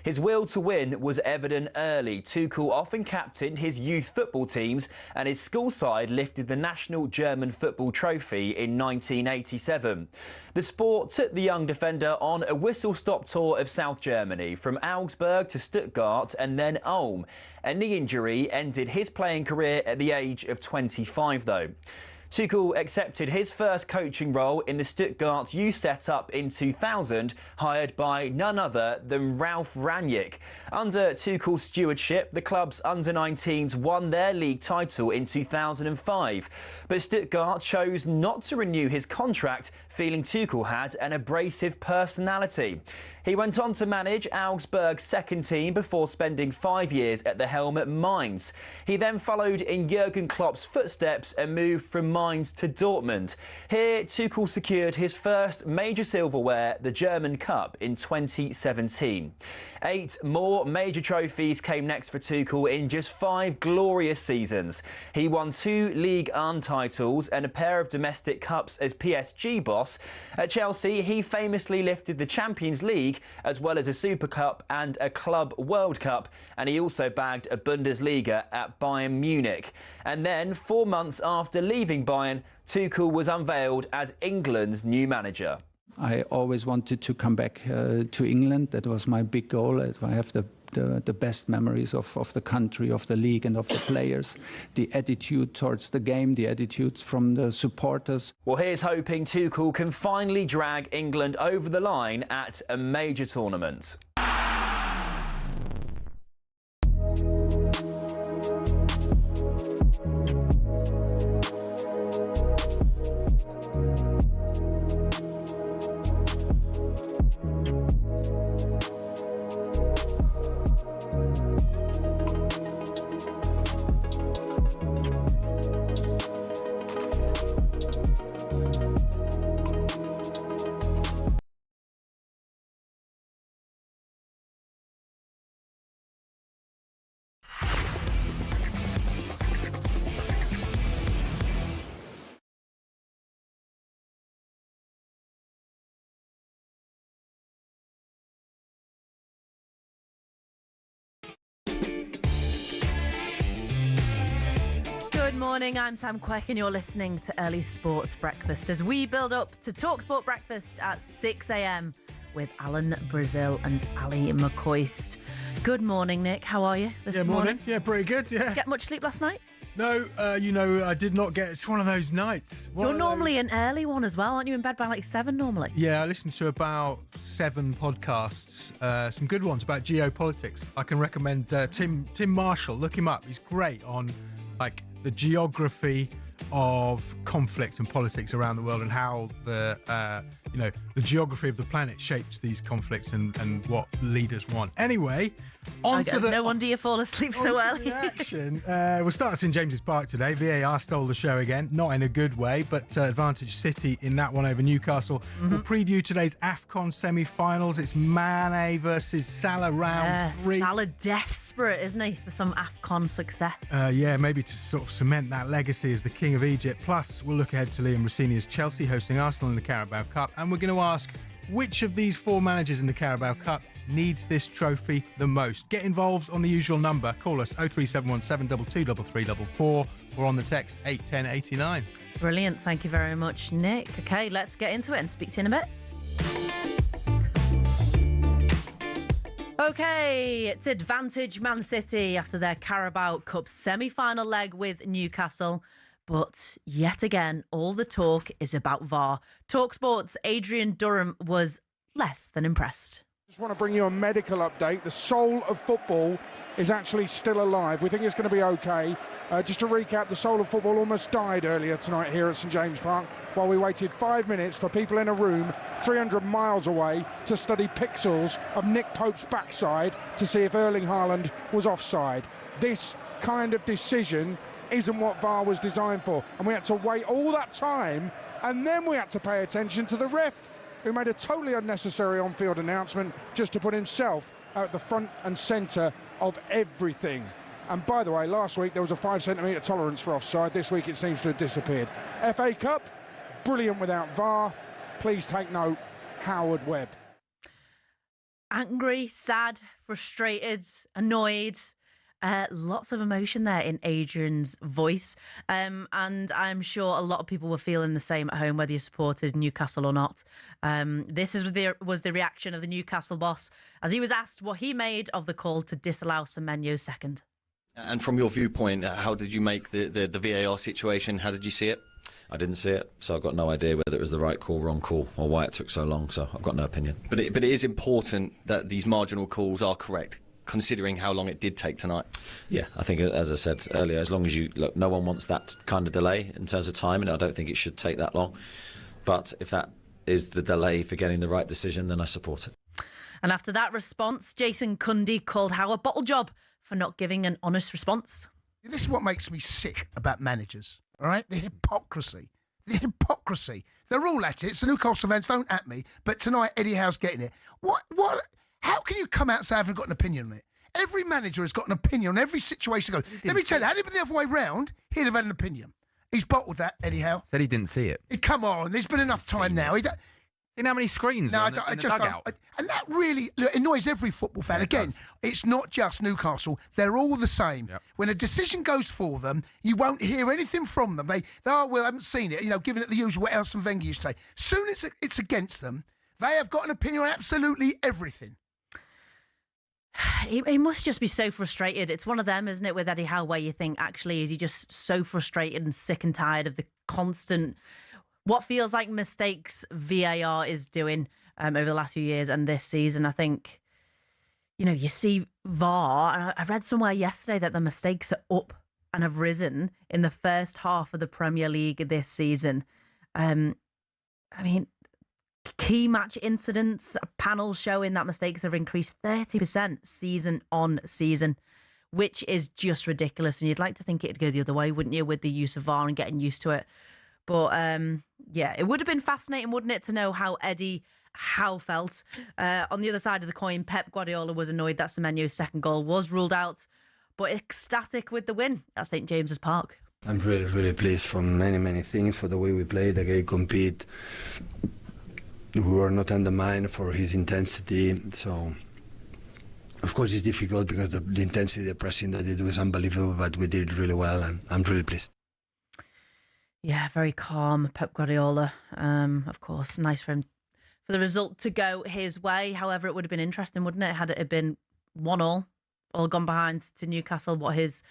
His will to win was evident early. Tuchel often captained his youth football teams, and his school side lifted the national German football trophy in 1987. The Sport took the young defender on a whistle-stop tour of South Germany, from Augsburg to Stuttgart and then Ulm. A knee injury ended his playing career at the age of 25, though. Tuchel accepted his first coaching role in the Stuttgart youth setup in 2000, hired by none other than Ralf Rangnick. Under Tuchel's stewardship, the club's under-19s won their league title in 2005. But Stuttgart chose not to renew his contract, feeling Tuchel had an abrasive personality. He went on to manage Augsburg's second team before spending 5 years at the helm at Mainz. He then followed in Jurgen Klopp's footsteps and moved from Mainz to Dortmund. Here, Tuchel secured his first major silverware, the German Cup, in 2017. 8 more major trophies came next for Tuchel in just 5 glorious seasons. He won 2 Ligue 1 titles and a pair of domestic cups as PSG boss. At Chelsea, he famously lifted the Champions League, as well as a Super Cup and a Club World Cup, and he also bagged a Bundesliga at Bayern Munich. And then, 4 months after leaving Bayern, Tuchel was unveiled as England's new manager. I always wanted to come back to England. That was my big goal. I have the best memories of the country, of the league and of the players. The attitude towards the game, the attitudes from the supporters. Well, here's hoping Tuchel can finally drag England over the line at a major tournament. Good morning, I'm Sam Quek and you're listening to Early Sports Breakfast as we build up to talkSPORT Breakfast at 6 a.m. with Alan Brazil and Ali McCoist. Good morning, Nick. How are you this morning? Yeah, pretty good, yeah. Get much sleep last night? No, I did not get... It's one of those nights. You're normally an early one as well, aren't you? In bed by like 7 normally? Yeah, I listened to about 7 podcasts, some good ones about geopolitics. I can recommend Tim Marshall. Look him up. He's great on like the geography of conflict and politics around the world and how the geography of the planet shapes these conflicts and what leaders want. Anyway, no wonder you fall asleep so early. Action. We'll start at St James's Park today. VAR stole the show again, not in a good way, but advantage City in that one over Newcastle. We'll preview today's AFCON semi-finals. It's Mane versus Salah round 3. Salah desperate, isn't he, for some AFCON success? Yeah, maybe to sort of cement that legacy as the King of Egypt. Plus, we'll look ahead to Liam Rossini's Chelsea hosting Arsenal in the Carabao Cup, and we're going to ask which of these 4 managers in the Carabao Cup needs this trophy the most. Get involved on the usual number. Call us 0371 722 3344 or on the text 81089. Brilliant. Thank you very much, Nick. Okay, let's get into it and speak to you in a bit. Okay, it's advantage Man City after their Carabao Cup semi-final leg with Newcastle. But yet again, all the talk is about VAR. talkSPORT's Adrian Durham was less than impressed. Just want to bring you a medical update. The soul of football is actually still alive. We think it's going to be okay. Just to recap, the soul of football almost died earlier tonight here at St James Park while we waited 5 minutes for people in a room 300 miles away to study pixels of Nick Pope's backside to see if Erling Haaland was offside. This kind of decision isn't what VAR was designed for, and we had to wait all that time, and then we had to pay attention to the ref, who made a totally unnecessary on-field announcement just to put himself at the front and centre of everything. And by the way, last week there was a 5 centimetre tolerance for offside. This week it seems to have disappeared. FA Cup, brilliant without VAR. Please take note, Howard Webb. angry, sad, frustrated, annoyed. Lots of emotion there in Adrian's voice. And I'm sure a lot of people were feeling the same at home, whether you supported Newcastle or not. This was the reaction of the Newcastle boss as he was asked what he made of the call to disallow Semenyo's second. And from your viewpoint, how did you make the VAR situation? How did you see it? I didn't see it, so I've got no idea whether it was the right call, wrong call, or why it took so long, so I've got no opinion. But it is important that these marginal calls are correct, considering how long it did take tonight. Yeah, I think, as I said earlier, as long as you look, no one wants that kind of delay in terms of time, and I don't think it should take that long. But if that is the delay for getting the right decision, then I support it. And after that response, Jason Cundy called Howe a bottle job for not giving an honest response. This is what makes me sick about managers, all right? The hypocrisy. The hypocrisy. They're all at it. So Newcastle fans, don't at me. But tonight, Eddie Howe's getting it. What? How can you come out and say I haven't got an opinion on it? Every manager has got an opinion on every situation. Let me tell you, had it been the other way round, he'd have had an opinion. He's bottled that, Eddie Howe. Said he didn't see it. Come on, there's been enough time now. You know how many screens are in the dugout? And that really annoys every football fan. Again, it's not just Newcastle. They're all the same. Yep. When a decision goes for them, you won't hear anything from them. They well, I haven't seen it, giving it the usual what Elson Wenger used to say. Soon as it's against them, they have got an opinion on absolutely everything. He must just be so frustrated. It's one of them, isn't it, with Eddie Howe, where you think, actually, is he just so frustrated and sick and tired of the constant... what feels like mistakes VAR is doing over the last few years and this season. I think, you see VAR. I read somewhere yesterday that the mistakes are up and have risen in the first half of the Premier League this season. Key match incidents, a panel showing that mistakes have increased 30% season on season, which is just ridiculous. And you'd like to think it'd go the other way, wouldn't you, with the use of VAR and getting used to it. But, it would have been fascinating, wouldn't it, to know how Eddie Howe felt. On the other side of the coin, Pep Guardiola was annoyed that Semenyo's second goal was ruled out, but ecstatic with the win at St James's Park. I'm really, really pleased for many, many things, for the way we played, the game compete. We were not undermined for his intensity, so... Of course, it's difficult because the intensity, the pressing that they do is unbelievable, but we did it really well, and I'm really pleased. Yeah, very calm, Pep Guardiola. Of course, nice for him for the result to go his way. However, it would have been interesting, wouldn't it, had it been 1-1, all gone behind to Newcastle, what his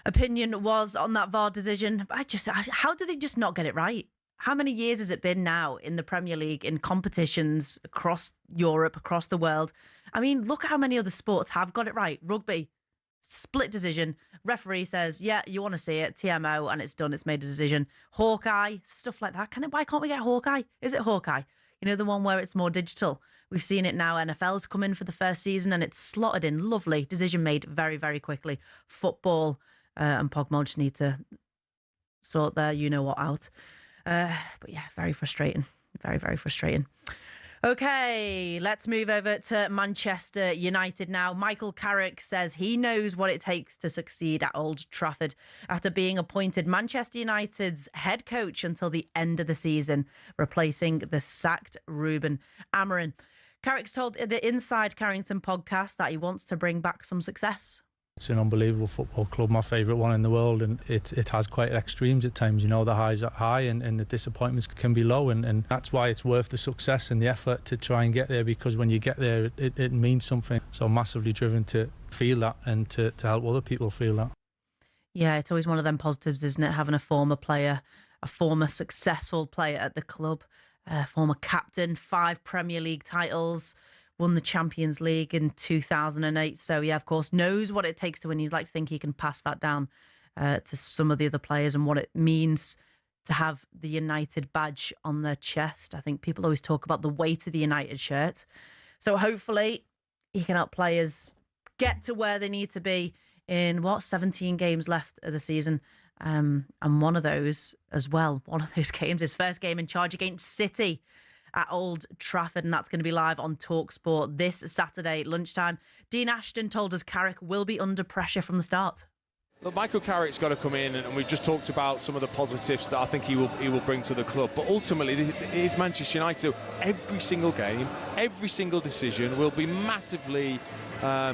opinion was on that VAR decision. How did they just not get it right? How many years has it been now in the Premier League, in competitions across Europe, across the world? I mean, look at how many other sports have got it right. Rugby, split decision. Referee says, yeah, you want to see it, TMO, and it's done. It's made a decision. Hawkeye, stuff like that. Why can't we get Hawkeye? Is it Hawkeye? The one where it's more digital. We've seen it now. NFL's come in for the first season and it's slotted in. Lovely. Decision made very, very quickly. Football and Pogmol just need to sort their you-know-what out. But yeah, very frustrating. Very, very frustrating. Okay, let's move over to Manchester United now. Michael Carrick says he knows what it takes to succeed at Old Trafford after being appointed Manchester United's head coach until the end of the season, replacing the sacked Ruben Amorim. Carrick's told the Inside Carrington podcast that he wants to bring back some success. It's an unbelievable football club, my favourite one in the world, and it has quite extremes at times. The highs are high and the disappointments can be low, and that's why it's worth the success and the effort to try and get there, because when you get there, it means something. So massively driven to feel that and to help other people feel that. Yeah, it's always one of them positives, isn't it? Having a former player, a former successful player at the club, former captain, 5 Premier League titles, won the Champions League in 2008. So, yeah, of course, knows what it takes to win. You'd like to think he can pass that down to some of the other players and what it means to have the United badge on their chest. I think people always talk about the weight of the United shirt. So hopefully he can help players get to where they need to be in, 17 games left of the season. And one of those games, his first game in charge against City at Old Trafford, and that's going to be live on talkSPORT this Saturday lunchtime. Dean Ashton told us Carrick will be under pressure from the start. Look, Michael Carrick's got to come in, and we've just talked about some of the positives that I think he will bring to the club. But ultimately, it is Manchester United. So every single game, every single decision will be massively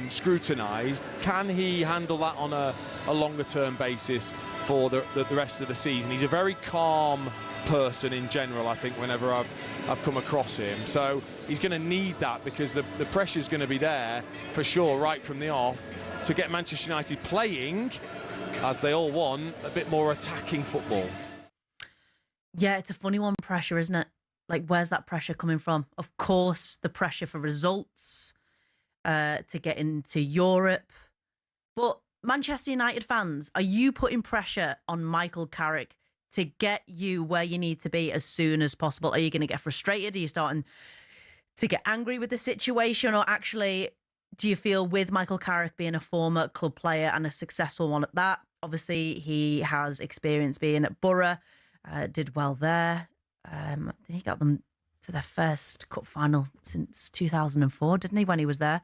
scrutinised. Can he handle that on a longer-term basis for the rest of the season? He's a very calm person in general, I think, whenever I've come across him. So he's going to need that, because the pressure's going to be there for sure right from the off, to get Manchester United playing, as they all want, a bit more attacking football. Yeah, it's a funny one, pressure, isn't it? Like, where's that pressure coming from? Of course, the pressure for results, to get into Europe. But Manchester United fans, are you putting pressure on Michael Carrick to get you where you need to be as soon as possible? Are you going to get frustrated? Are you starting to get angry with the situation? Or actually, do you feel, with Michael Carrick being a former club player and a successful one at that, obviously he has experience being at Borough, did well there. He got them to their first cup final since 2004, didn't he, when he was there?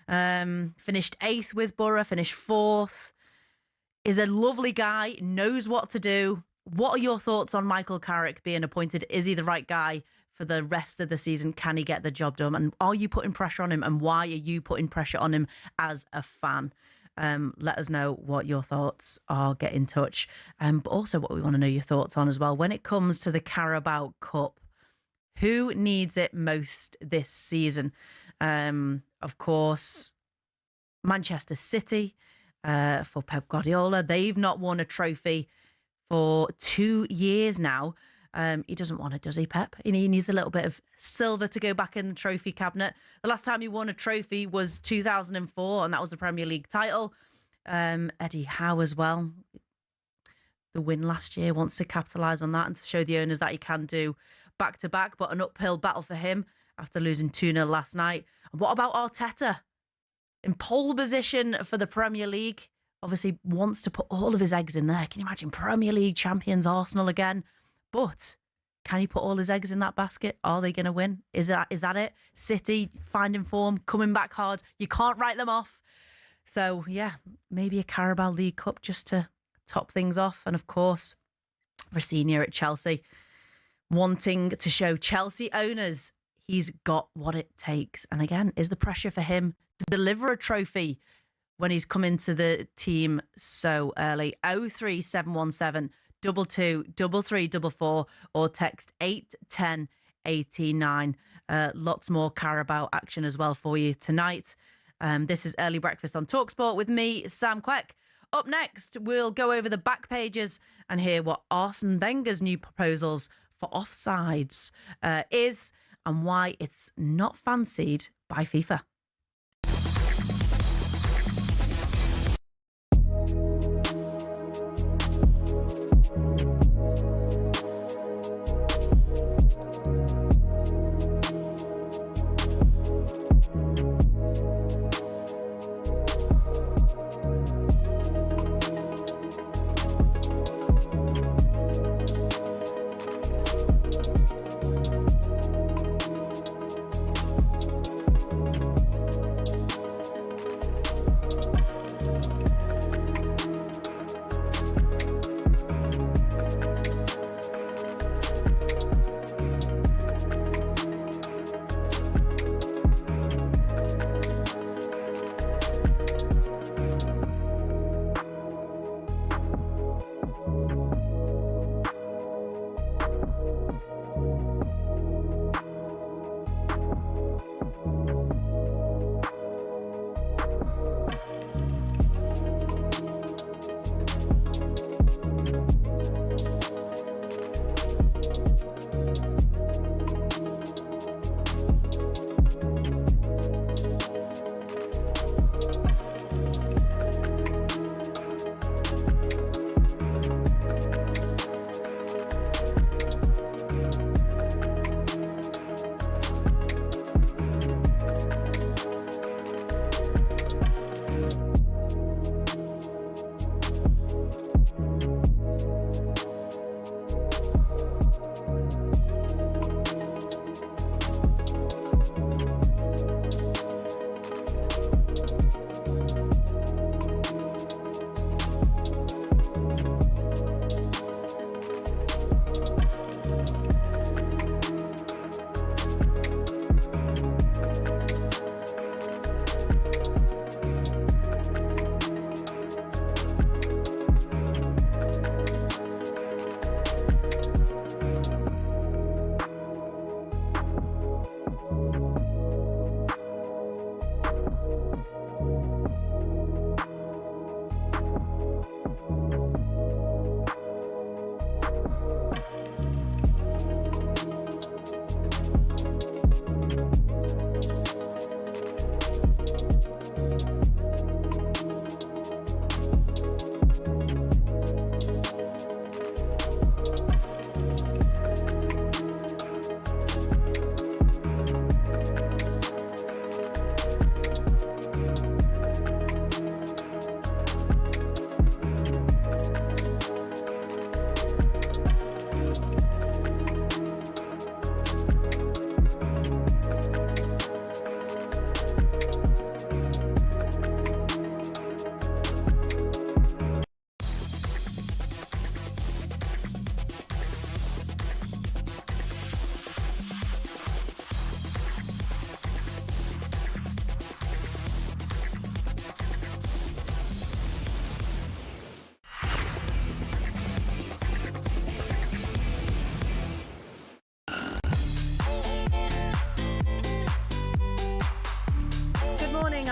Finished 8th with Borough, finished 4th. Is a lovely guy, knows what to do. What are your thoughts on Michael Carrick being appointed? Is he the right guy for the rest of the season? Can he get the job done? And are you putting pressure on him? And why are you putting pressure on him as a fan? Let us know what your thoughts are. Get in touch. But also what we want to know your thoughts on as well. When it comes to the Carabao Cup, who needs it most this season? Of course, Manchester City, for Pep Guardiola. They've not won a trophy for 2 years now. He doesn't want it, does he, Pep? He needs a little bit of silver to go back in the trophy cabinet. The last time he won a trophy was 2004, and that was the Premier League title. Eddie Howe as well. The win last year, wants to capitalise on that and to show the owners that he can do back-to-back, but an uphill battle for him after losing 2-0 last night. And what about Arteta? In pole position for the Premier League. Obviously wants to put all of his eggs in there. Can you imagine Premier League champions Arsenal again? But can he put all his eggs in that basket? Are they going to win? Is that it? City finding form, coming back hard. You can't write them off. So, yeah, maybe a Carabao League Cup just to top things off. And, of course, Rossini at Chelsea, wanting to show Chelsea owners he's got what it takes. And, again, is the pressure for him to deliver a trophy when he's come into the team so early? 03717 22 3344 or text 81089. Lots more Carabao action as well for you tonight. This is Early Breakfast on talkSPORT with me, Sam Quek. Up next, we'll go over the back pages and hear what Arsene Wenger's new proposals for offsides is and why it's not fancied by FIFA.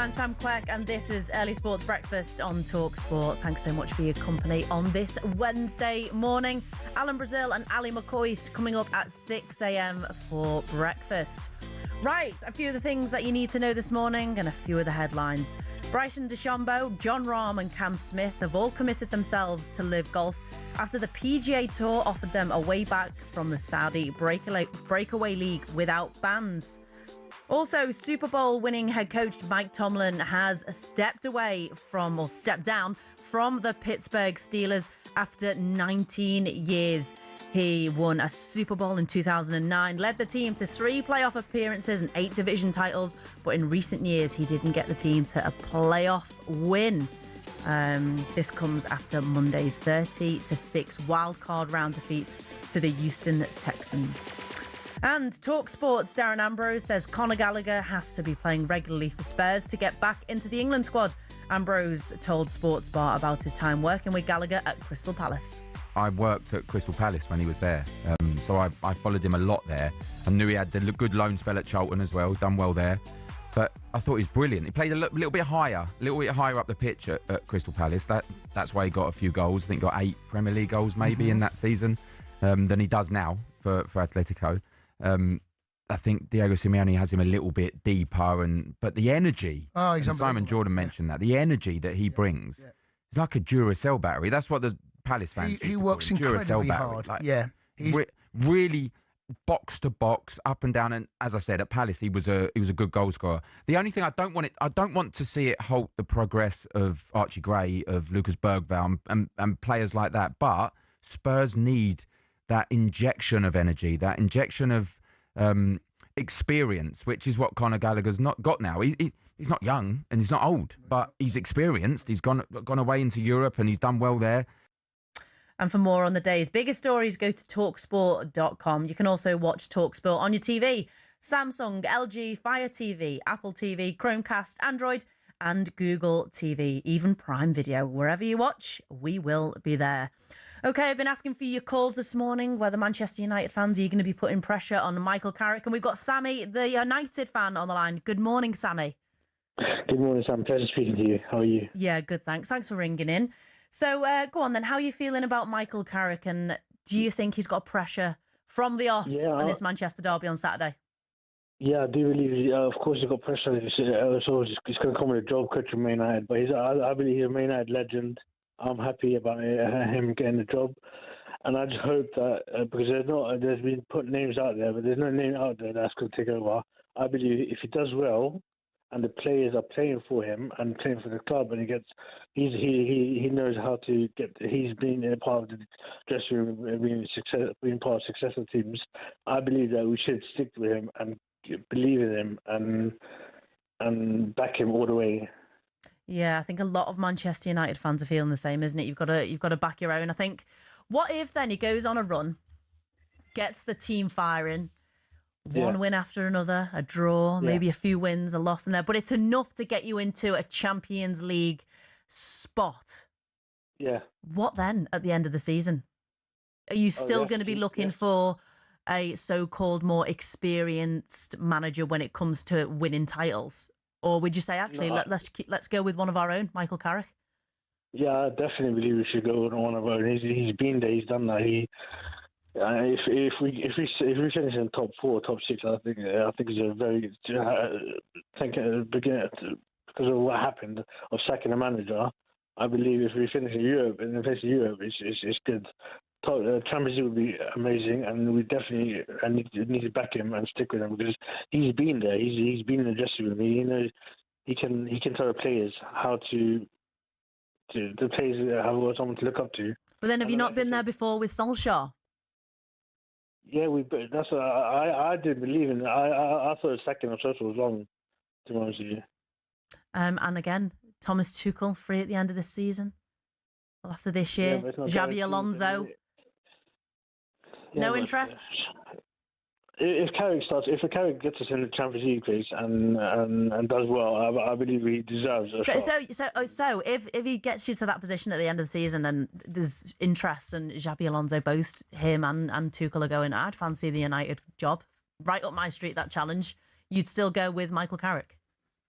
I'm Sam Quek, and this is Early Sports Breakfast on talkSPORT. Thanks so much for your company on this Wednesday morning. Alan Brazil and Ali McCoy coming up at 6 a.m. for breakfast. Right, a few of the things that you need to know this morning and a few of the headlines. Bryson DeChambeau, Jon Rahm and Cam Smith have all committed themselves to LIV Golf after the PGA Tour offered them a way back from the Saudi breakaway league without bans. Also, Super Bowl winning head coach Mike Tomlin has stepped down from the Pittsburgh Steelers after 19 years. He won a Super Bowl in 2009, led the team to 3 playoff appearances and 8 division titles, but in recent years he didn't get the team to a playoff win. This comes after Monday's 30-6 wildcard round defeat to the Houston Texans. And talkSPORT's Darren Ambrose says Conor Gallagher has to be playing regularly for Spurs to get back into the England squad. Ambrose told Sports Bar about his time working with Gallagher at Crystal Palace. I worked at Crystal Palace when he was there, so I followed him a lot there. I knew he had the good loan spell at Charlton as well, done well there. But I thought he was brilliant. He played a little bit higher up the pitch at Crystal Palace. That's why he got a few goals. I think he got 8 Premier League goals maybe in that season than he does now for Atletico. I think Diego Simeone has him a little bit deeper, but the energy, and Simon Jordan mentioned that, the energy that he brings is like a Duracell battery. That's what the Palace fans He works incredibly hard. Really box to box, up and down. And as I said, at Palace, he was a good goal scorer. The only thing I don't want to see it halt the progress of Archie Gray, of Lucas Bergvall, and players like that. But Spurs need that injection of energy, that injection of experience, which is what Conor Gallagher's not got now. He's not young and he's not old, but he's experienced. He's gone away into Europe and he's done well there. And for more on the day's biggest stories, go to talksport.com. You can also watch talkSPORT on your TV. Samsung, LG, Fire TV, Apple TV, Chromecast, Android and Google TV, even Prime Video. Wherever you watch, we will be there. OK, I've been asking for your calls this morning, whether Manchester United fans are you going to be putting pressure on Michael Carrick. And we've got Sammy, the United fan, on the line. Good morning, Sammy. Good morning, Sam. Pleasure speaking to you. How are you? Yeah, good, thanks. Thanks for ringing in. So go on then, how are you feeling about Michael Carrick, and do you think he's got pressure from the off on this Manchester derby on Saturday? Yeah, I do believe, of course, he's got pressure. So he's going to come with a job coaching Man United, but I believe he's a Man United legend. I'm happy about him getting the job, and I just hope that because there's been put names out there, but there's no name out there that's going to take over. I believe if he does well, and the players are playing for him and playing for the club, and he knows how to get. He's been a part of the dressing room, being part of successful teams. I believe that we should stick with him and believe in him and back him all the way. Yeah, I think a lot of Manchester United fans are feeling the same, isn't it? You've got to back your own. I think. What if then he goes on a run, gets the team firing? One win after another, a draw, maybe a few wins, a loss in there. But it's enough to get you into a Champions League spot. Yeah. What then at the end of the season? Are you still going to be looking for a so-called more experienced manager when it comes to winning titles? Or would you say, actually, let's go with one of our own, Michael Carrick? Yeah, I definitely believe we should go with one of our own. He's been there, he's done that. If we finish in top 4, top 6, I think it's a very beginner because of what happened of sacking a manager. I believe if we finish in Europe, in the place of Europe, it's good. Champions League would be amazing, and we definitely need to back him and stick with him because he's been there. He's been in the dressing room. He knows he can tell the players how to the players have someone to look up to. But then have you not been there before with Solskjaer? Yeah, that's what I didn't believe in. I thought the second or so was wrong, to be honest with you. And again, Thomas Tuchel free at the end of the season. Well, after this year, Xabi Alonso. No interest. If Carrick gets us in the Champions League place and does well, I believe he deserves a shot. So if he gets you to that position at the end of the season and there's interest and Xabi Alonso, both him and Tuchel are going, I'd fancy the United job. Right up my street, that challenge. You'd still go with Michael Carrick?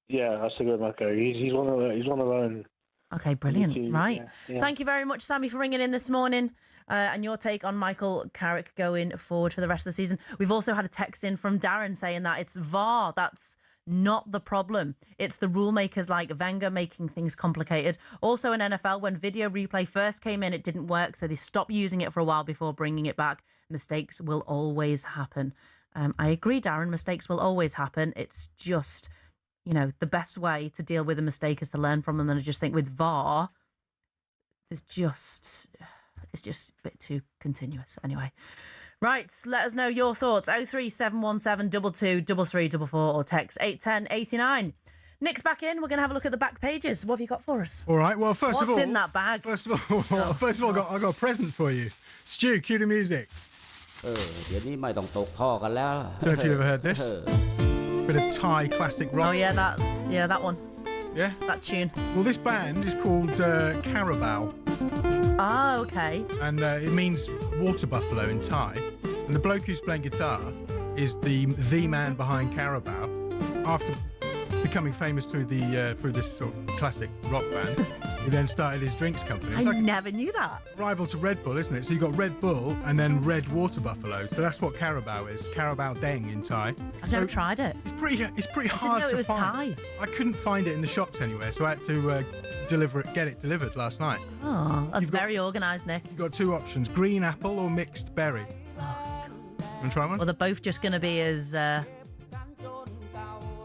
Yeah, I still go with Mako. He's one of our own. Okay, brilliant. Right. Yeah. Thank you very much, Sammy, for ringing in this morning and your take on Michael Carrick going forward for the rest of the season. We've also had a text in from Darren saying that it's VAR. That's not the problem. It's the rule makers like Wenger making things complicated. Also in NFL, when video replay first came in, it didn't work, so they stopped using it for a while before bringing it back. Mistakes will always happen. I agree, Darren. Mistakes will always happen. It's just, the best way to deal with a mistake is to learn from them. And I just think with VAR, it's just a bit too continuous. Anyway. Right, let us know your thoughts. 03717 223344 or text 81089. Nick's back in. We're going to have a look at the back pages. What have you got for us? All right. Well, first of all, what's in that bag? First of all, I got a present for you. Stu, cue the music. Don't know if you've ever heard this. Bit of Thai classic rock. Oh yeah, that one. Yeah, that tune. Well, this band is called Carabao. Ah, okay. And it means water buffalo in Thai. And the bloke who's playing guitar is the man behind Carabao. After becoming famous through this sort of classic rock band, he then started his drinks company. It's I never knew that. Rival to Red Bull, isn't it? So you got Red Bull and then Red Water Buffalo. So that's what Carabao is. Carabao Deng in Thai. I've never tried it. It's pretty hard to find. I didn't know it was Thai. I couldn't find it in the shops anywhere, so I had to get it delivered last night. Oh, that's very organised, Nick. You've got two options: green apple or mixed berry. Oh, you want to try one? Well, they're both just going to be as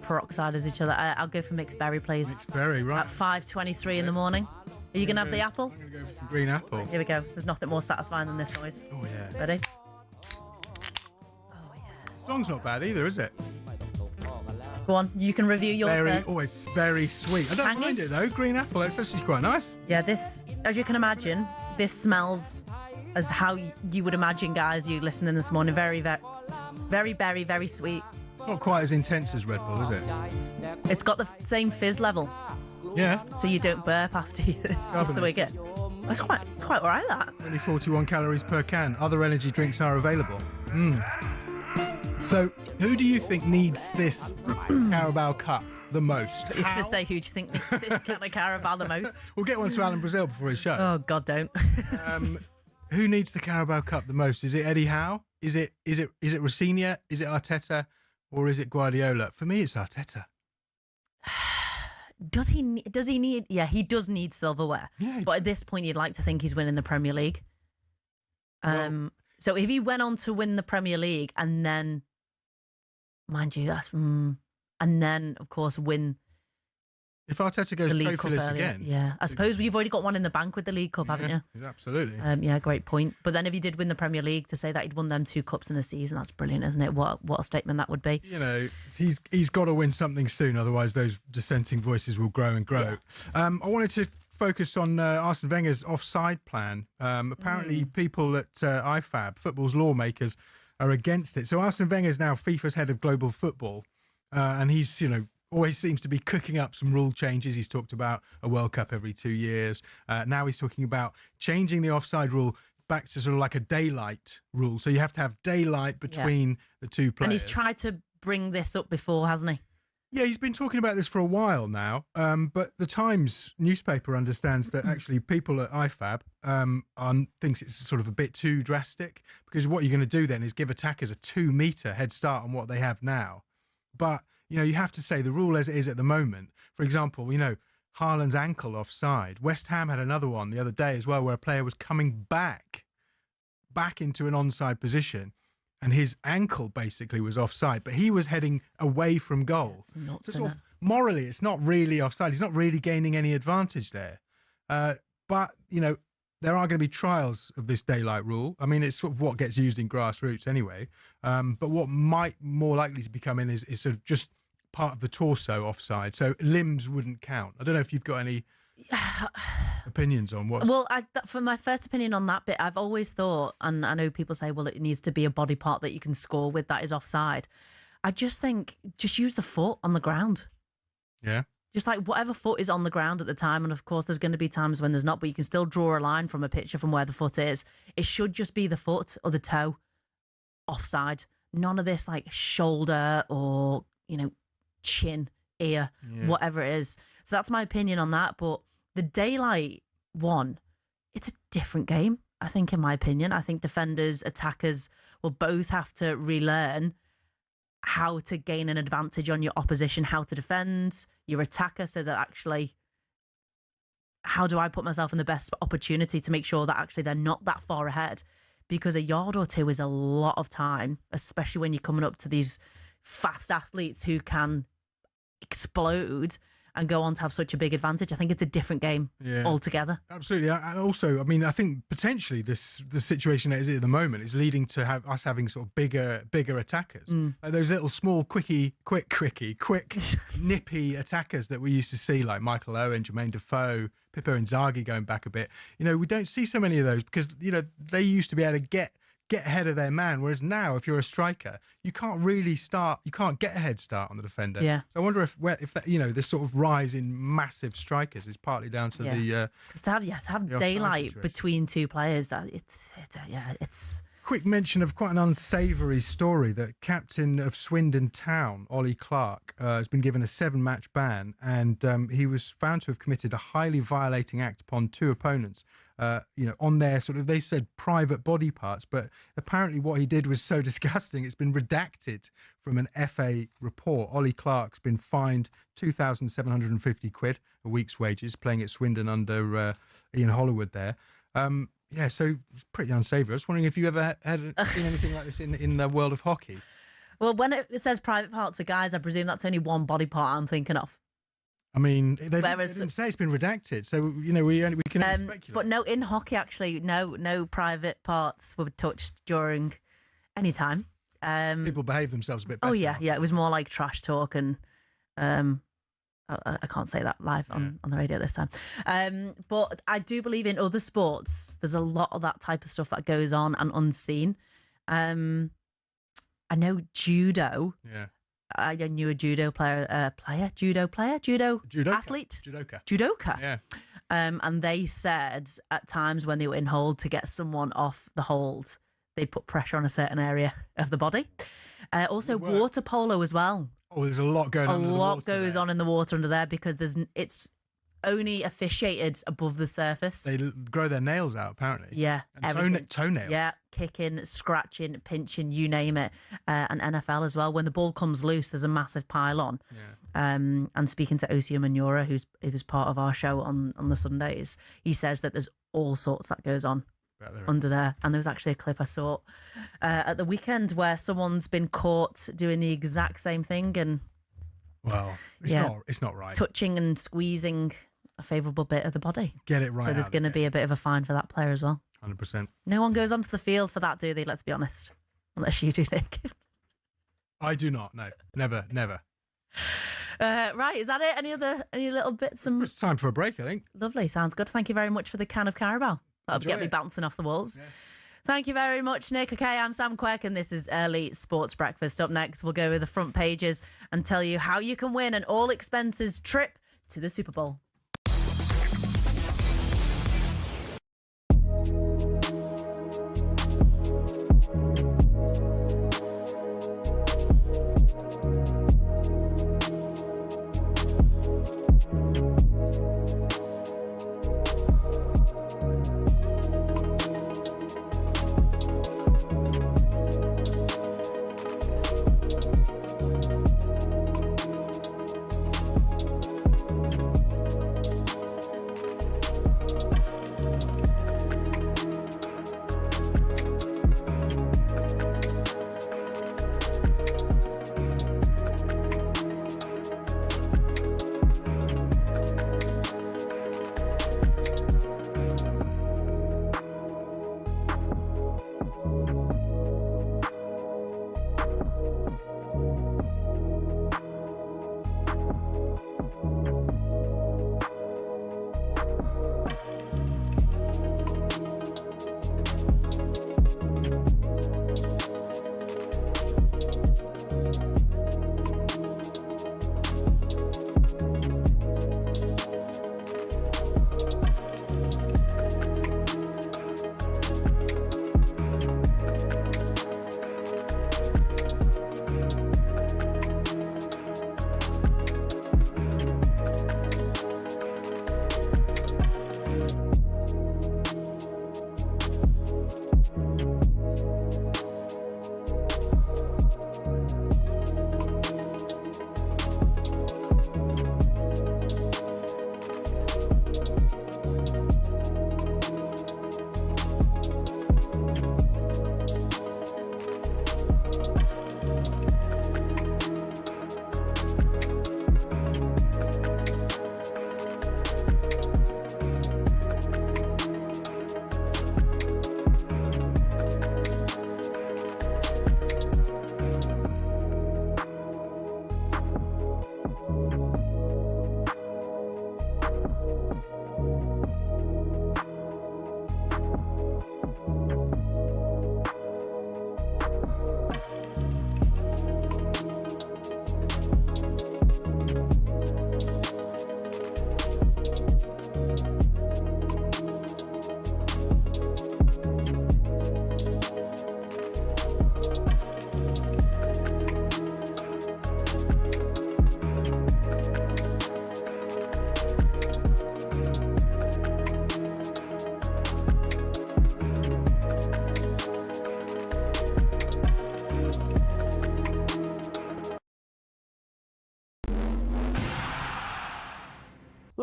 peroxide as each other. I'll go for mixed berry, please. Mixed berry, right. At 5:23 in the morning. Are you going to have the apple? I'm going to go for some green apple. Here we go. There's nothing more satisfying than this noise. Oh, yeah. Ready? The song's not bad either, is it? Go on. You can review yours first. Oh, it's very sweet. I don't mind it, though. Green apple, it's actually quite nice. Yeah, this, as you can imagine, this smells as how you would imagine, guys, you listening this morning. Very, very, very berry, very sweet. It's not quite as intense as Red Bull, is it? It's got the same fizz level. Yeah. So you don't burp after you swig it. It's quite all right, that. Only 41 calories per can. Other energy drinks are available. So, who do you think needs this Carabao Cup the most? You're going to say who do you think needs this kind of Carabao the most? We'll get one to Alan Brazil before his show. Oh, God, don't. Who needs the Carabao Cup the most? Is it Eddie Howe? Is it Rossignol? Is it Arteta? Or is it Guardiola? For me, it's Arteta. Does he need? Yeah, he does need silverware. Yeah, but at this point, you'd like to think he's winning the Premier League. So if he went on to win the Premier League and then, mind you, and then of course win. If Arteta goes trophyless again, yeah, I suppose you've already got one in the bank with the League Cup, haven't you? Absolutely. Yeah, great point. But then if he did win the Premier League, to say that he'd won them 2 cups in a season, that's brilliant, isn't it? What a statement that would be. You know, he's got to win something soon, otherwise those dissenting voices will grow and grow. Yeah. I wanted to focus on Arsene Wenger's offside plan. Apparently, people at IFAB, football's lawmakers, are against it. So Arsene Wenger is now FIFA's head of global football, and he's always seems to be cooking up some rule changes. He's talked about a World Cup every 2 years. Now he's talking about changing the offside rule back to sort of like a daylight rule. So you have to have daylight between the two players. And he's tried to bring this up before, hasn't he? Yeah, he's been talking about this for a while now. But the Times newspaper understands that actually people at IFAB thinks it's sort of a bit too drastic, because what you're going to do then is give attackers a 2-metre head start on what they have now. But you have to say the rule as it is at the moment. For example, Haaland's ankle offside. West Ham had another one the other day as well, where a player was coming back into an onside position, and his ankle basically was offside, but he was heading away from goal. It's nuts, so morally, it's not really offside. He's not really gaining any advantage there. But there are going to be trials of this daylight rule. I mean, it's sort of what gets used in grassroots anyway. But what might more likely to become in is sort of just part of the torso offside, so limbs wouldn't count. I don't know if you've got any opinions on what. Well, for my first opinion on that bit, I've always thought, and I know people say, well, it needs to be a body part that you can score with that is offside. I just think just use the foot on the ground. Yeah. Just like whatever foot is on the ground at the time, and of course there's going to be times when there's not, but you can still draw a line from a picture from where the foot is. It should just be the foot or the toe offside. None of this like shoulder or chin ear, whatever it is. So that's my opinion on that. But the daylight one, it's a different game, I think, in my opinion. I think defenders, attackers will both have to relearn how to gain an advantage on your opposition, how to defend your attacker, so that actually, how do I put myself in the best opportunity to make sure that actually they're not that far ahead? Because a yard or two is a lot of time, especially when you're coming up to these fast athletes who can explode and go on to have such a big advantage. I think it's a different game altogether. Absolutely. And also, I mean, I think potentially the situation that is at the moment is leading to us having sort of bigger attackers. Like those little small, quick, nippy attackers that we used to see, like Michael Owen, Jermaine Defoe, Pippo Inzaghi going back a bit. You know, we don't see so many of those because, you know, they used to be able to get ahead of their man, whereas now, if you're a striker, you can't really start. You can't get a head start on the defender. Yeah. So I wonder if that, you know, this sort of rise in massive strikers is partly down to the because to have daylight between two players, that it's. Quick mention of quite an unsavoury story that captain of Swindon Town, Ollie Clark, has been given a 7-match ban, and he was found to have committed a highly violating act upon 2 opponents. You know, on their sort of, they said private body parts, but apparently what he did was so disgusting, it's been redacted from an FA report. Ollie Clark's been fined £2,750, a week's wages, playing at Swindon under Ian Hollywood there. Yeah, so it's pretty unsavoury. I was wondering if you ever had seen anything like this in the world of hockey. Well, when it says private parts for guys, I presume that's only one body part I'm thinking of. I mean, they didn't say it's been redacted, so you know we can only speculate. But no, in hockey, actually, no private parts were touched during any time. People behave themselves a bit better. Oh yeah, it was more like trash talk, and I can't say that live on the radio this time. But I do believe in other sports, there's a lot of that type of stuff that goes on and unseen. I know judo. Yeah. I knew a judo athlete. Judoka. Yeah. And they said at times when they were in hold, to get someone off the hold, they put pressure on a certain area of the body. Also water polo as well. Oh, there's a lot going on. A lot goes on in the water under there because it's only officiated above the surface. They grow their nails out, apparently. Yeah. And toenails. Yeah, kicking, scratching, pinching, you name it. And NFL as well. When the ball comes loose, there's a massive pile on. Yeah. And speaking to Osio Manura, who was part of our show on the Sundays, he says that there's all sorts that goes on under there. And there was actually a clip I saw at the weekend where someone's been caught doing the exact same thing. And well, it's not right. Touching and squeezing a favourable bit of the body. Get it right. So there's going to be a bit of a fine for that player as well. 100%. No one goes onto the field for that, do they? Let's be honest. Unless you do, Nick. I do not. No, never. Right, is that it? Any little bits? It's time for a break, I think. Lovely, sounds good. Thank you very much for the can of Carabao. That'll get me bouncing off the walls. Yeah. Thank you very much, Nick. Okay, I'm Sam Quek, and this is Early Sports Breakfast. Up next, we'll go with the front pages and tell you how you can win an all-expenses trip to the Super Bowl.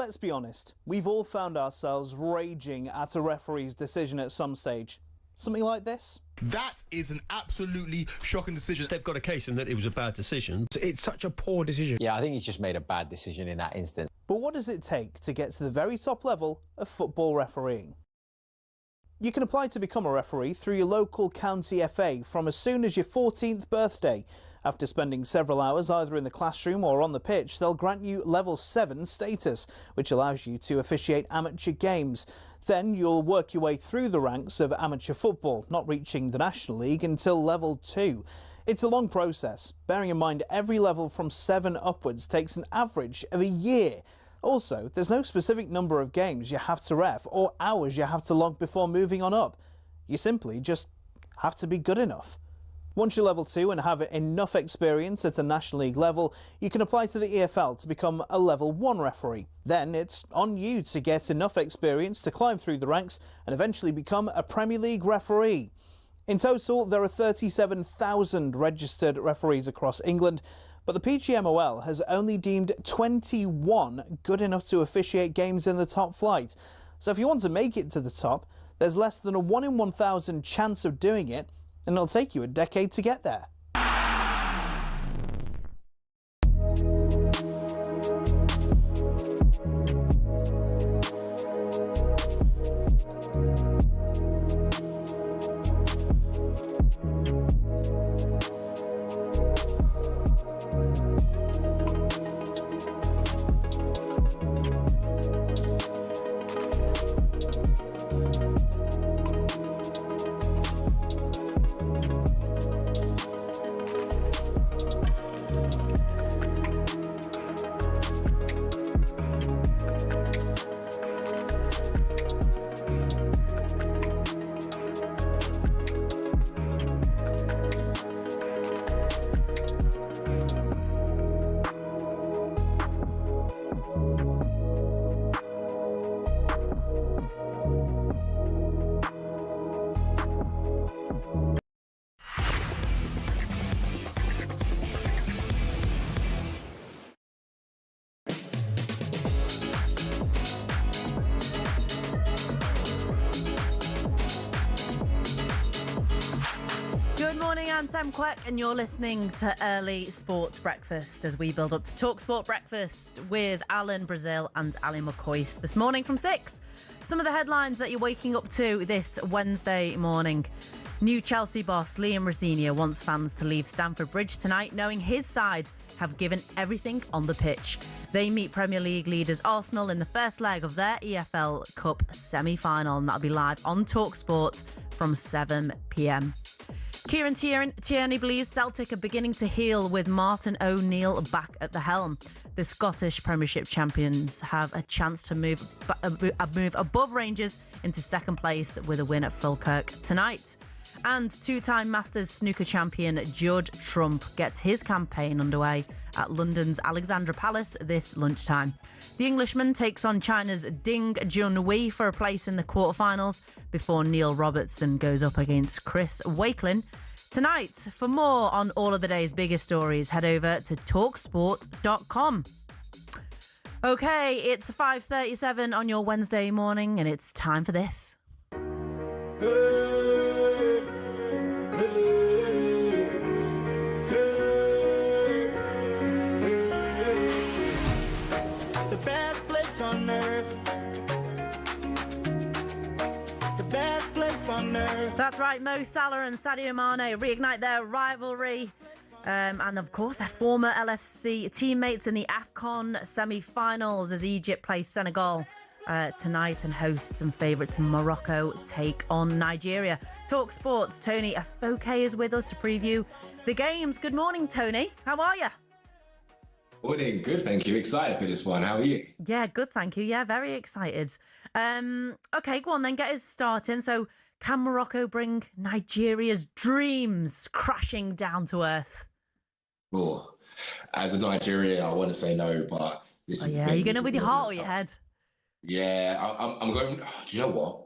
let's be honest, we've all found ourselves raging at a referee's decision at some stage. Something like this? That is an absolutely shocking decision. They've got a case in that it was a bad decision. It's such a poor decision. Yeah, I think he's just made a bad decision in that instance. But what does it take to get to the very top level of football refereeing? You can apply to become a referee through your local county FA from as soon as your 14th birthday. After spending several hours either in the classroom or on the pitch, they'll grant you Level 7 status, which allows you to officiate amateur games. Then you'll work your way through the ranks of amateur football, not reaching the National League until Level 2. It's a long process, bearing in mind every level from 7 upwards takes an average of a year. Also, there's no specific number of games you have to ref or hours you have to log before moving on up. You simply just have to be good enough. Once you're Level 2 and have enough experience at a National League level, you can apply to the EFL to become a Level 1 referee. Then it's on you to get enough experience to climb through the ranks and eventually become a Premier League referee. In total, there are 37,000 registered referees across England, but the PGMOL has only deemed 21 good enough to officiate games in the top flight. So if you want to make it to the top, there's less than a 1 in 1,000 chance of doing it, and it'll take you a decade to get there. I'm Sam Quek and you're listening to Early Sports Breakfast as we build up to talkSPORT Breakfast with Alan Brazil and Ali McCoy this morning from 6. Some of the headlines that you're waking up to this Wednesday morning. New Chelsea boss Liam Rosenior wants fans to leave Stamford Bridge tonight knowing his side have given everything on the pitch. They meet Premier League leaders Arsenal in the first leg of their EFL Cup semi-final, and that'll be live on talkSPORT from 7 p.m. Kieran Tierney believes Celtic are beginning to heal with Martin O'Neill back at the helm. The Scottish Premiership champions have a chance to move above Rangers into second place with a win at Falkirk tonight. And two-time Masters snooker champion Judd Trump gets his campaign underway at London's Alexandra Palace this lunchtime. The Englishman takes on China's Ding Junhui for a place in the quarterfinals before Neil Robertson goes up against Chris Wakelin tonight. For more on all of the day's biggest stories, head over to talksport.com. OK, it's 5:37 on your Wednesday morning and it's time for this. The best place on earth. The best place on earth. That's right, Mo Salah and Sadio Mane reignite their rivalry. And of course, their former LFC teammates in the AFCON semi-finals as Egypt plays Senegal tonight and hosts and favourites Morocco take on Nigeria. Talk Sports, Tony Afoke is with us to preview the games. Good morning, Tony. How are you? Morning, good, thank you. Excited for this one. How are you? Yeah, good, thank you. Yeah, very excited. OK, go on then, get us starting. So can Morocco bring Nigeria's dreams crashing down to earth? Oh, as a Nigerian, I want to say no, but this is... Yeah, you're going with your heart or your head? Yeah, I'm going... Do you know what?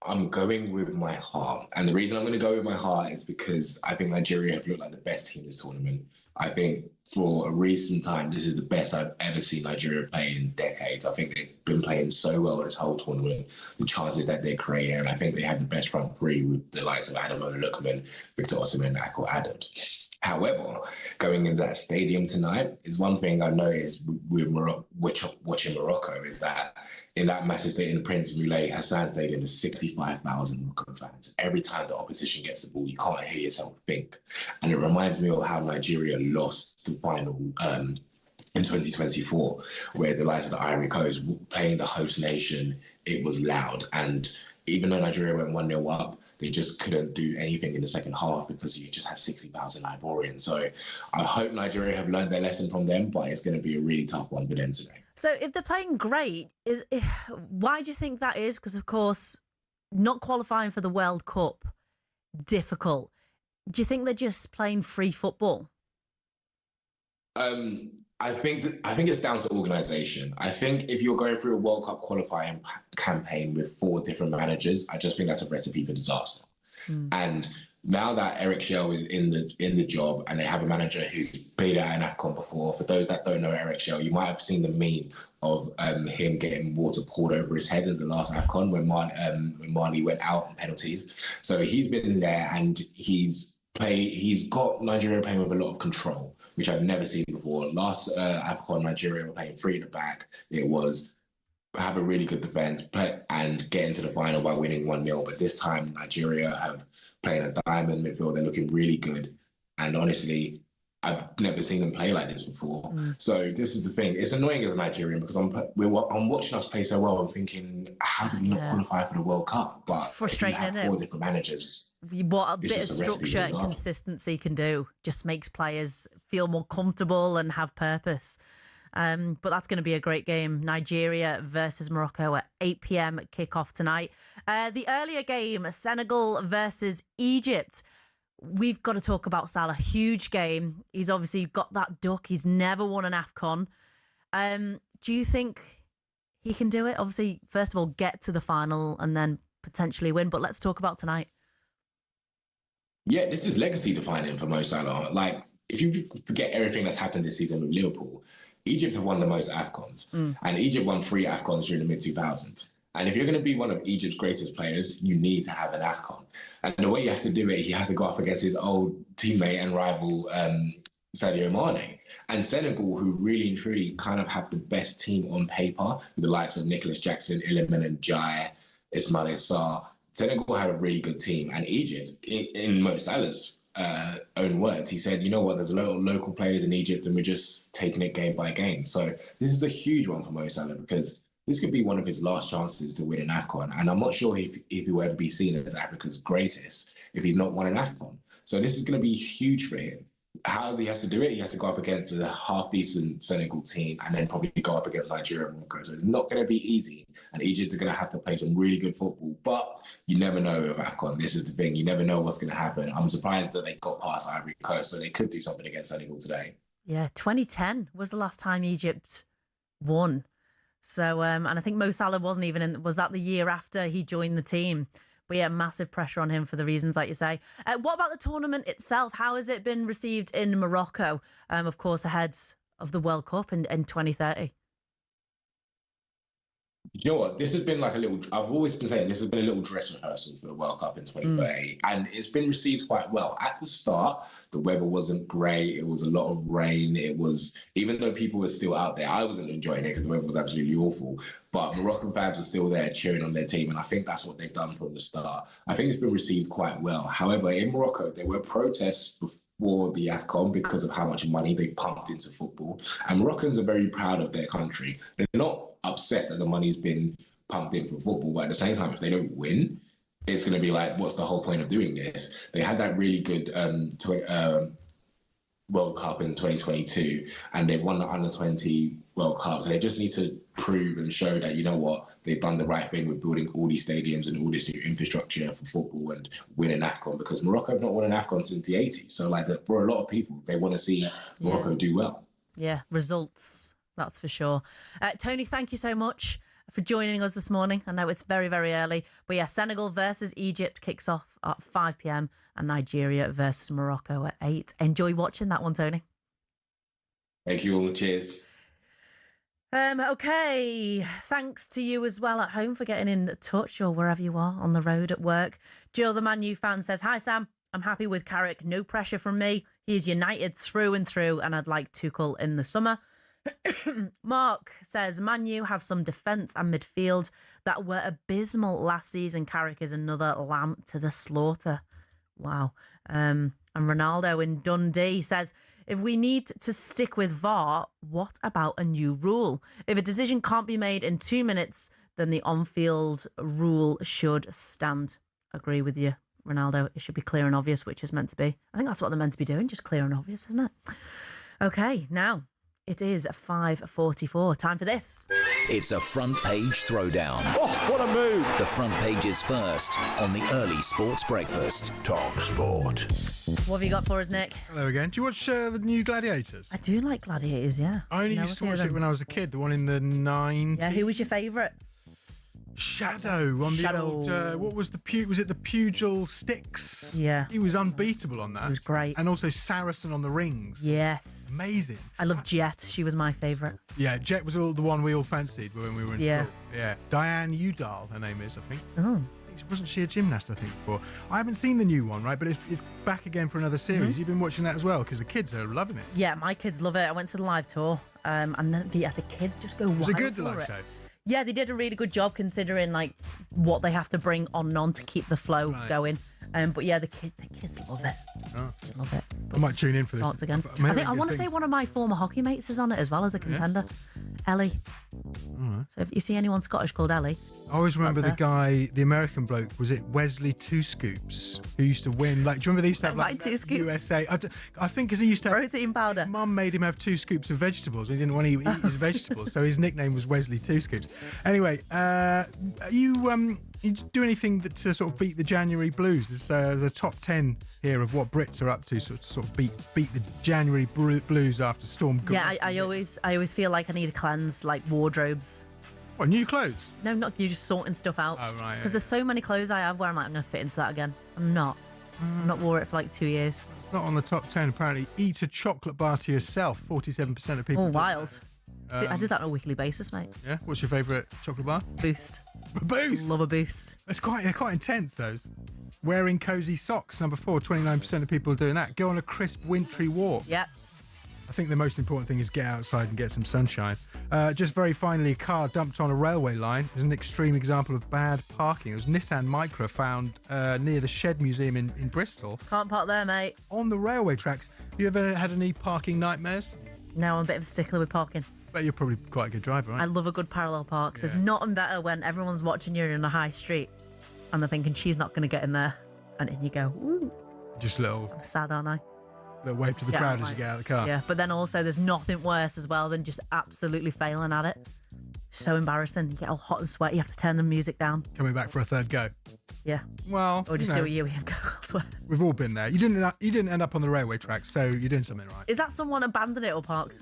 I'm going with my heart. And the reason I'm going to go with my heart is because I think Nigeria have looked like the best team this tournament. I think for a recent time, this is the best I've ever seen Nigeria play in decades. I think they've been playing so well this whole tournament, the chances that they're creating. And I think they have the best front three with the likes of Ademola Lookman, Victor Osimhen, and Akol Adams. However, going into that stadium tonight is one thing I noticed with watching Morocco is that in that massive stadium, Prince Moulay Hassan Stadium, there's 65,000 Moroccan fans. Every time the opposition gets the ball, you can't hear yourself think. And it reminds me of how Nigeria lost the final in 2024, where the likes of the Ivory Coast playing the host nation, it was loud. And even though Nigeria went 1-0 up, they just couldn't do anything in the second half because you just had 60,000 Ivorians. So I hope Nigeria have learned their lesson from them, but it's going to be a really tough one for them today. So if they're playing great, why do you think that is? Because, of course, not qualifying for the World Cup, difficult. Do you think they're just playing free football? I think it's down to organisation. I think if you're going through a World Cup qualifying campaign with 4 different managers, I just think that's a recipe for disaster. And now that Eric Shell is in the job and they have a manager who's played at an AFCON before, for those that don't know Eric Shell, you might have seen the meme of him getting water poured over his head in the last AFCON when Mali went out on penalties. So he's been there and he's got Nigeria playing with a lot of control, which I've never seen before. Last AFCON, Nigeria were playing 3 at the back. It was have a really good defence and get into the final by winning 1-0. But this time, Nigeria have played a diamond midfield. They're looking really good. And honestly, I've never seen them play like this before. So this is the thing. It's annoying as a Nigerian because I'm watching us play so well. I'm thinking, how did we not qualify for the World Cup? But it's frustrating, if you have 4 different managers. What a bit of structure and consistency can do just makes players feel more comfortable and have purpose. But that's going to be a great game. Nigeria versus Morocco at 8 p.m. kickoff tonight. The earlier game, Senegal versus Egypt. We've got to talk about Salah. Huge game. He's obviously got that duck. He's never won an AFCON. Do you think he can do it? Obviously, first of all, get to the final and then potentially win. But let's talk about tonight. Yeah, this is legacy defining for Mo Salah. Like, if you forget everything that's happened this season with Liverpool, Egypt have won the most AFCONs. And Egypt won 3 AFCONs during the mid-2000s. And if you're going to be one of Egypt's greatest players, you need to have an AFCON. And the way he has to do it, he has to go up against his old teammate and rival, Sadio Mane. And Senegal, who really and truly kind of have the best team on paper, with the likes of Nicholas Jackson, Iliman and Jai, Ismail Sarr. Senegal had a really good team. And Egypt, in Mo Salah's own words, he said, you know what, there's a lot of local players in Egypt and we're just taking it game by game. So this is a huge one for Mo Salah because this could be one of his last chances to win an AFCON. And I'm not sure if he will ever be seen as Africa's greatest if he's not won an AFCON. So this is going to be huge for him. How he has to do it, he has to go up against a half-decent Senegal team and then probably go up against Nigeria and Morocco. So it's not going to be easy. And Egypt are going to have to play some really good football. But you never know with AFCON. This is the thing. You never know what's going to happen. I'm surprised that they got past Ivory Coast, so they could do something against Senegal today. Yeah, 2010 was the last time Egypt won. So, and I think Mo Salah wasn't even in, was that the year after he joined the team? But yeah, massive pressure on him for the reasons like you say. What about the tournament itself? How has it been received in Morocco? Of course, ahead of the World Cup in 2030. You know what? This has been like I've always been saying this has been a little dress rehearsal for the World Cup in 2030. And it's been received quite well. At the start, the weather wasn't great. It was a lot of rain. It was, even though people were still out there, I wasn't enjoying it because the weather was absolutely awful. But Moroccan fans were still there cheering on their team. And I think that's what they've done from the start. I think it's been received quite well. However, in Morocco, there were protests before the AFCON because of how much money they pumped into football. And Moroccans are very proud of their country. They're not upset that the money's been pumped in for football, but at the same time, if they don't win, it's going to be like, what's the whole point of doing this? They had that really good World Cup in 2022, and they've won the Under-20 World Cup. So they just need to prove and show that, you know what, they've done the right thing with building all these stadiums and all this new infrastructure for football and win an AFCON, because Morocco have not won an AFCON since the 80s. So like, for a lot of people, they want to see Morocco do well. Yeah, results. That's for sure. Tony, thank you so much for joining us this morning. I know it's very, very early, but yeah, Senegal versus Egypt kicks off at 5 p.m. and Nigeria versus Morocco at 8. Enjoy watching that one, Tony. Thank you all. Cheers. Okay, thanks to you as well at home for getting in touch or wherever you are on the road at work. Jill, the Man U fan, says, hi, Sam. I'm happy with Carrick. No pressure from me. He's United through and through, and I'd like Tuchel in the summer. Mark says, Man U have some defence and midfield that were abysmal last season. Carrick is another lamb to the slaughter. Wow. And Ronaldo in Dundee says, if we need to stick with VAR, what about a new rule? If a decision can't be made in 2 minutes, then the on-field rule should stand. Agree with you, Ronaldo. It should be clear and obvious, which is meant to be. I think that's what they're meant to be doing, just clear and obvious, isn't it? Okay, now it is 5:44. Time for this. It's a front page throwdown. Oh, what a move. The front page is first on the early sports breakfast. Talk Sport. What have you got for us, Nick? Hello again. Do you watch the new Gladiators? I do like Gladiators, yeah. I only used to watch it when I was a kid, the one in the 90s. Yeah, who was your favourite? Shadow on the old, what was was it the Pugil Sticks? Yeah. He was unbeatable on that. He was great. And also Saracen on the rings. Yes. Amazing. I love Jet. She was my favourite. Yeah, Jet was the one we all fancied when we were in school. Yeah. Diane Udall, her name is, I think. Oh. Wasn't she a gymnast, I think, before? I haven't seen the new one, right? But it's back again for another series. You've been watching that as well, because the kids are loving it. Yeah, my kids love it. I went to the live tour, and the kids just go wild. Was it good, the for live it. show? Yeah, they did a really good job considering like what they have to bring on to keep the flow going. But yeah, the kids love it. Oh. They love it. I might tune in for this. Starts again. I want to say one of my former hockey mates is on it as well as a contender. Ellie. Right. So if you see anyone Scottish called Ellie, I always remember that's the guy, the American bloke, was it Wesley Two Scoops, who used to win? Like, do you remember they used to have like Two Scoops. USA? I think because he used to have protein powder. His mum made him have 2 scoops of vegetables. He didn't want to eat his vegetables, so his nickname was Wesley Two Scoops. Anyway, you do anything to sort of beat the January blues? There's the top 10 here of what Brits are up to, sort of beat the January blues after Storm. Yeah, I always feel like I need a cleanse, like wardrobes. What, new clothes? No, not you. Just sorting stuff out. Oh right. Because there's so many clothes I have where I'm like, I'm going to fit into that again. I'm not. I've not wore it for like 2 years. It's not on the top 10 apparently. Eat a chocolate bar to yourself. 47% of people. Oh, wild. I did that on a weekly basis, mate. Yeah. What's your favourite chocolate bar? Boost. Boost. Love a Boost. They're quite intense, those. Wearing cosy socks, number 4. 29% of people are doing that. Go on a crisp wintry walk. Yep. I think the most important thing is get outside and get some sunshine. Just very finally, a car dumped on a railway line is an extreme example of bad parking. It was Nissan Micra found near the Shed Museum in Bristol. Can't park there, mate. On the railway tracks. Have you ever had any parking nightmares? No, I'm a bit of a stickler with parking. But you're probably quite a good driver, right? I love a good parallel park. There's nothing better when everyone's watching you in a high street and they're thinking she's not going to get in there. And in you go, ooh. Just a little... I'm sad, aren't I? Little wave to the crowd as you get out of the car. Yeah, but then also there's nothing worse as well than just absolutely failing at it. So embarrassing. You get all hot and sweaty. You have to turn the music down. Coming back for a third go. Yeah. Well, or just do a Yui and go elsewhere. We've all been there. You didn't end up on the railway tracks, so you're doing something right. Is that someone abandoned it or parked?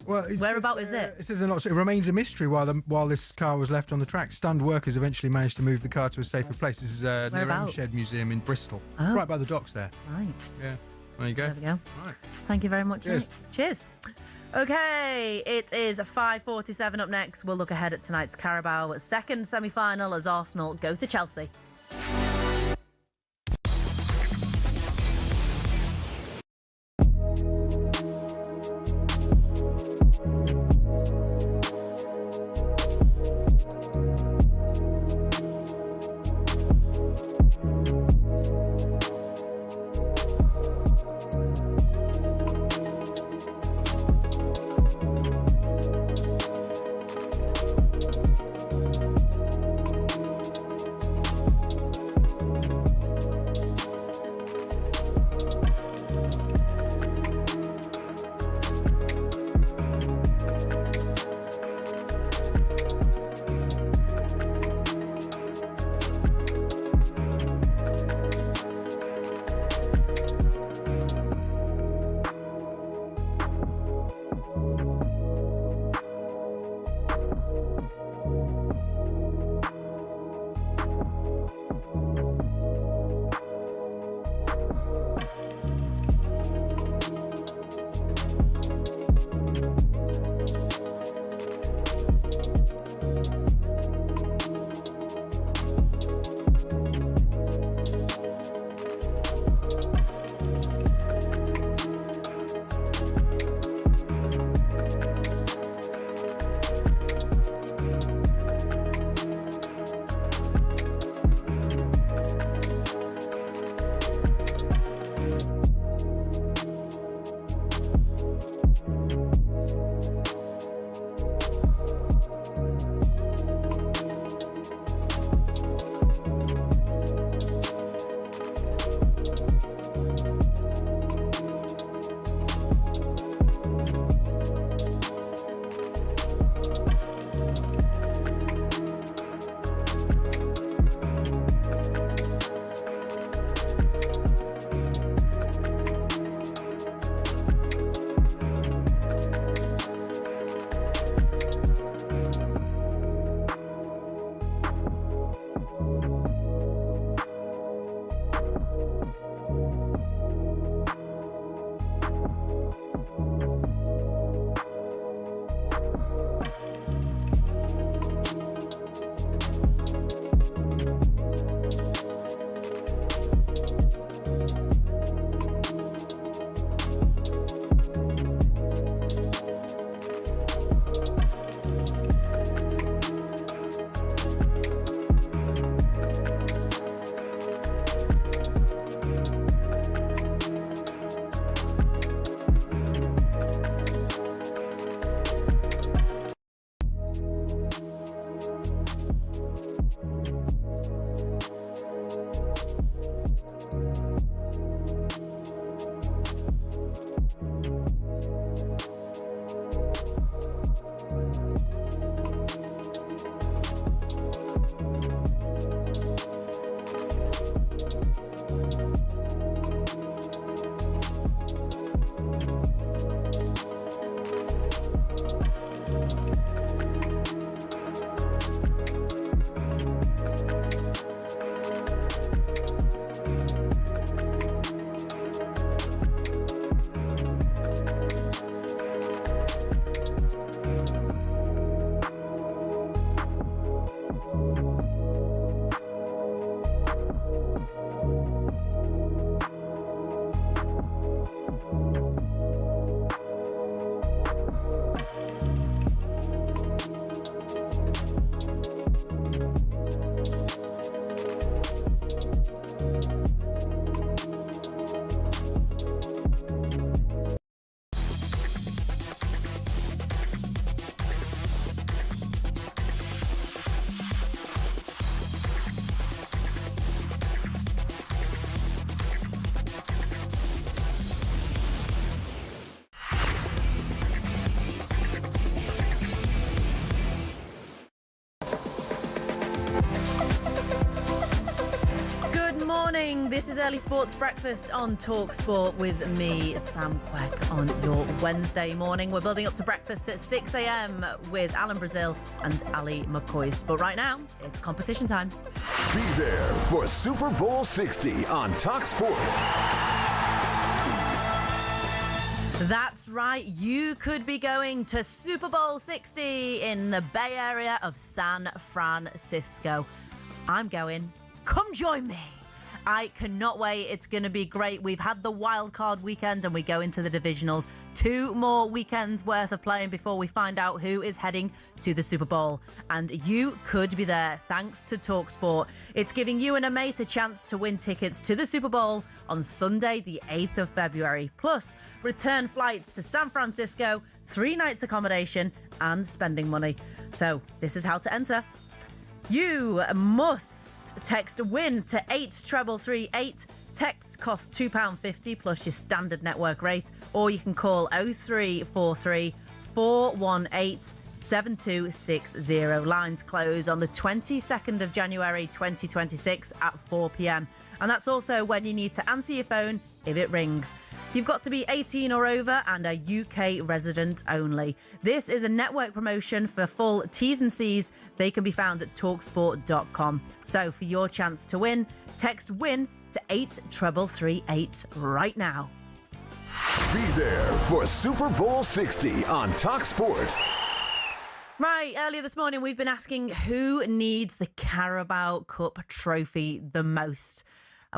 Well, whereabout is it? It says it remains a mystery while this car was left on the track. Stunned workers eventually managed to move the car to a safer place. This is near Shed Museum in Bristol, right by the docks there. Right. Yeah. There you go. There we go. Right. Thank you very much. Cheers. Mate. Cheers. Okay, it is 5:47 up next. We'll look ahead at tonight's Carabao second semi-final as Arsenal go to Chelsea. This is Early Sports Breakfast on talkSPORT with me, Sam Quek, on your Wednesday morning. We're building up to breakfast at 6 a.m. with Alan Brazil and Ali McCoy. But right now, it's competition time. Be there for Super Bowl 60 on talkSPORT. That's right. You could be going to Super Bowl 60 in the Bay Area of San Francisco. I'm going. Come join me. I cannot wait. It's going to be great. We've had the wild card weekend and we go into the divisionals. 2 more weekends worth of playing before we find out who is heading to the Super Bowl. And you could be there thanks to talkSPORT. It's giving you and a mate a chance to win tickets to the Super Bowl on Sunday, the 8th of February. Plus, return flights to San Francisco, 3 nights accommodation and spending money. So this is how to enter. You must text WIN to 83338. Texts cost £2.50 plus your standard network rate, or you can call 0343 418 7260. Lines close on the 22nd of January 2026 at 4 p.m. And that's also when you need to answer your phone if it rings. You've got to be 18 or over and a UK resident only. This is a network promotion. For full T's and C's, they can be found at talksport.com. So for your chance to win, text WIN to 83338 right now. Be there for Super Bowl 60 on talkSPORT. Right, earlier this morning, we've been asking who needs the Carabao Cup trophy the most.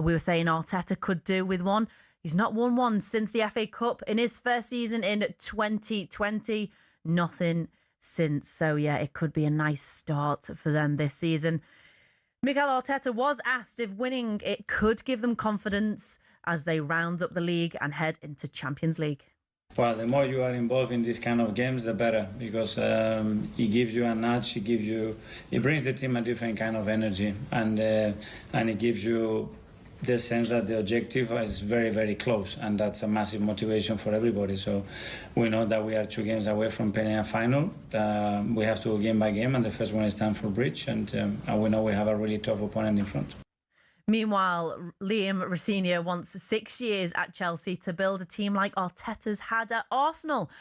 We were saying Arteta could do with one. He's not won one since the FA Cup in his first season in 2020. Nothing since. So, yeah, it could be a nice start for them this season. Mikel Arteta was asked if winning it could give them confidence as they round up the league and head into Champions League. Well, the more you are involved in these kind of games, the better, because it gives you a nudge, it brings the team a different kind of energy, and it gives you the sense that the objective is very, very close, and that's a massive motivation for everybody. So we know that we are 2 games away from playing a final. We have to go game by game, and the first one is Stamford Bridge, and we know we have a really tough opponent in front. Meanwhile, Liam Rosenior wants 6 years at Chelsea to build a team like Arteta's had at Arsenal.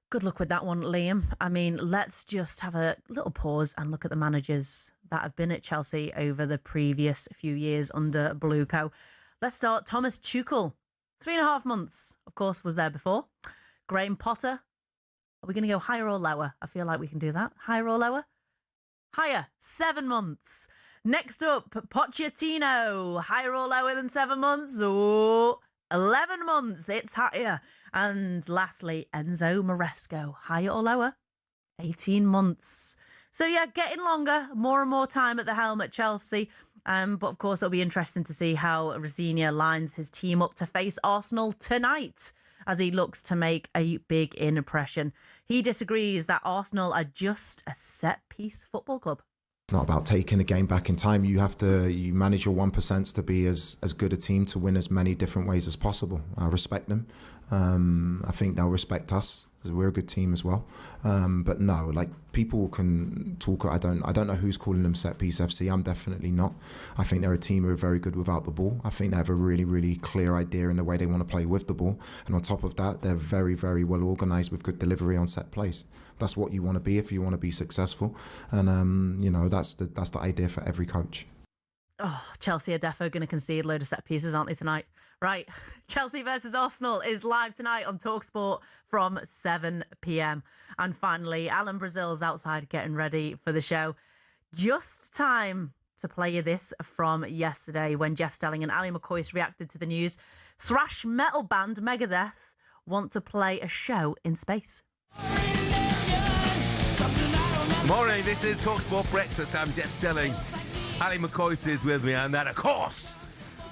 Good luck with that one, Liam. I mean, let's just have a little pause and look at the managers that have been at Chelsea over the previous few years under Bluco. Let's start. Thomas Tuchel, 3.5 months, of course, was there before. Graham Potter. Are we going to go higher or lower? I feel like we can do that. Higher or lower? Higher. 7 months. Next up, Pochettino. Higher or lower than 7 months? Oh, 11 months. It's higher. And lastly, Enzo Maresco. Higher or lower? 18 months. So, yeah, getting longer, more and more time at the helm at Chelsea. But, of course, it'll be interesting to see how Rosenior lines his team up to face Arsenal tonight as he looks to make a big impression. He disagrees that Arsenal are just a set-piece football club. It's not about taking the game back in time. You manage your 1% to be as good a team to win as many different ways as possible. I respect them. I think they'll respect us because we're a good team as well. But no, like, people can talk. I don't know who's calling them set piece FC. I'm definitely not. I think they're a team who are very good without the ball. I think they have a really, really clear idea in the way they want to play with the ball. And on top of that, they're very, very well organised with good delivery on set plays. That's what you want to be if you want to be successful. And, that's the idea for every coach. Oh, Chelsea are defo going to concede a load of set pieces, aren't they, tonight? Right, Chelsea versus Arsenal is live tonight on talkSPORT from 7 p.m. And finally, Alan Brazil's outside getting ready for the show. Just time to play you this from yesterday when Jeff Stelling and Ali McCoist reacted to the news. Thrash metal band Megadeth want to play a show in space. Morning, this is talkSPORT Breakfast. I'm Jeff Stelling. Ali McCoist is with me, and that, of course,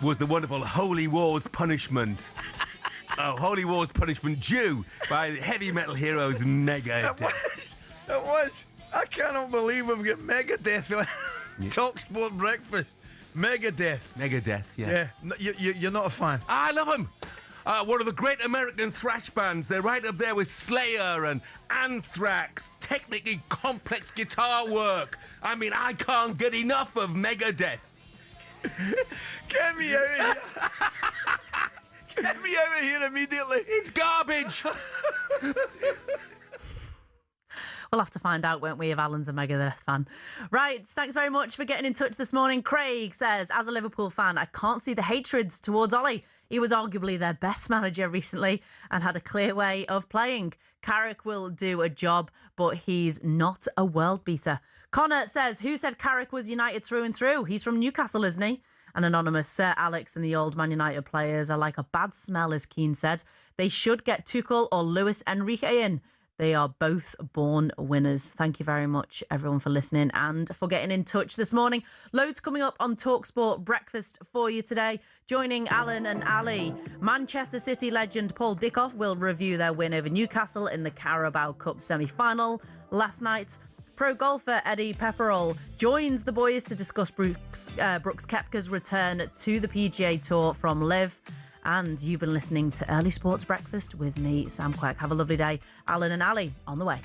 was the wonderful Holy War's Punishment. Holy War's Punishment due by the heavy metal heroes Megadeth. It was. I cannot believe we've got Megadeth on talkSPORT Breakfast. Megadeth, yeah. You're not a fan. I love them. One of the great American thrash bands. They're right up there with Slayer and Anthrax. Technically complex guitar work. I mean, I can't get enough of Megadeth. Get me out of here. Get me out of here immediately. It's garbage. We'll have to find out, won't we, if Alan's a Megadeth fan. Right, thanks very much for getting in touch this morning. Craig says, as a Liverpool fan, I can't see the hatreds towards Ollie. He was arguably their best manager recently and had a clear way of playing. Carrick will do a job, but he's not a world beater. Connor says, who said Carrick was United through and through? He's from Newcastle, isn't he? And anonymous, Sir Alex and the old Man United players are like a bad smell, as Keane said. They should get Tuchel or Luis Enrique in. They are both born winners. Thank you very much, everyone, for listening and for getting in touch this morning. Loads coming up on talkSPORT Breakfast for you today. Joining Alan and Ali, Manchester City legend Paul Dickoff will review their win over Newcastle in the Carabao Cup semi-final last night. Pro golfer Eddie Pepperell joins the boys to discuss Brooks Koepka's return to the PGA Tour from LIV. And you've been listening to Early Sports Breakfast with me, Sam Quek. Have a lovely day. Alan and Ali on the way.